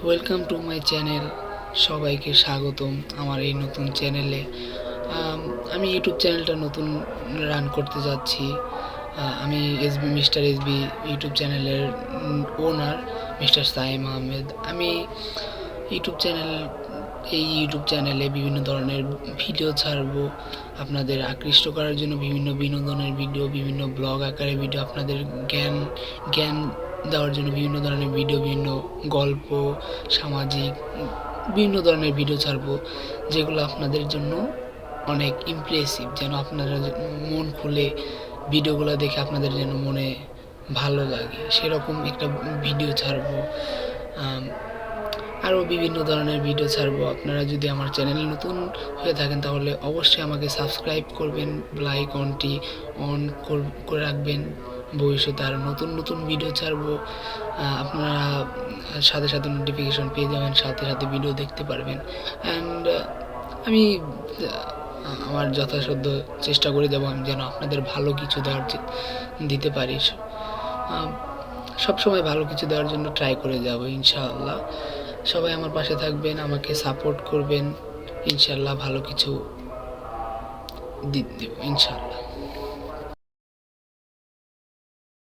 Welcome to my channel. সবাইকে স্বাগতম আমার এই নতুন চ্যানেলে। আমি ইউটিউব চ্যানেলটা নতুন রান করতে যাচ্ছি। আমি মিস্টার এসবি ইউটিউব চ্যানেলের ওনার মিস্টার সাইম আহমেদ। আমি ইউটিউব চ্যানেলে বিভিন্ন ধরনের ভিডিও ছাড়বো, আপনাদের আকৃষ্ট করার জন্য বিভিন্ন বিনোদনের ভিডিও, বিভিন্ন ব্লগ আকারে ভিডিও, আপনাদের জ্ঞান জ্ঞান দেওয়ার জন্য বিভিন্ন ধরনের ভিডিও, বিভিন্ন গল্প, সামাজিক বিভিন্ন ধরনের ভিডিও ছাড়বো, যেগুলো আপনাদের জন্য অনেক ইমপ্রেসিভ, যেন আপনারা মন খুলে ভিডিওগুলো দেখে আপনাদের যেন মনে ভালো লাগে, সেরকম একটা ভিডিও ছাড়বো। আরও বিভিন্ন ধরনের ভিডিও ছাড়বো। আপনারা যদি আমার চ্যানেলে নতুন হয়ে থাকেন তাহলে অবশ্যই আমাকে সাবস্ক্রাইব করবেন, বেল আইকনটি অন করে রাখবেন। ভবিষ্যতে আরও নতুন নতুন ভিডিও ছাড়বো, আপনারা সাথে সাথে নোটিফিকেশন পেয়ে যাবেন, সাথে সাথে ভিডিও দেখতে পারবেন। অ্যান্ড আমি আমার যথাসাধ্য চেষ্টা করে যাবো আমি যেন আপনাদের ভালো কিছু দিতে পারি। সবসময় ভালো কিছু দেওয়ার জন্য ট্রাই করে যাব ইনশাআল্লাহ। সবাই আমার পাশে থাকবেন, আমাকে সাপোর্ট করবেন, ইনশাআল্লাহ ভালো কিছু দেব ইনশাআল্লাহ।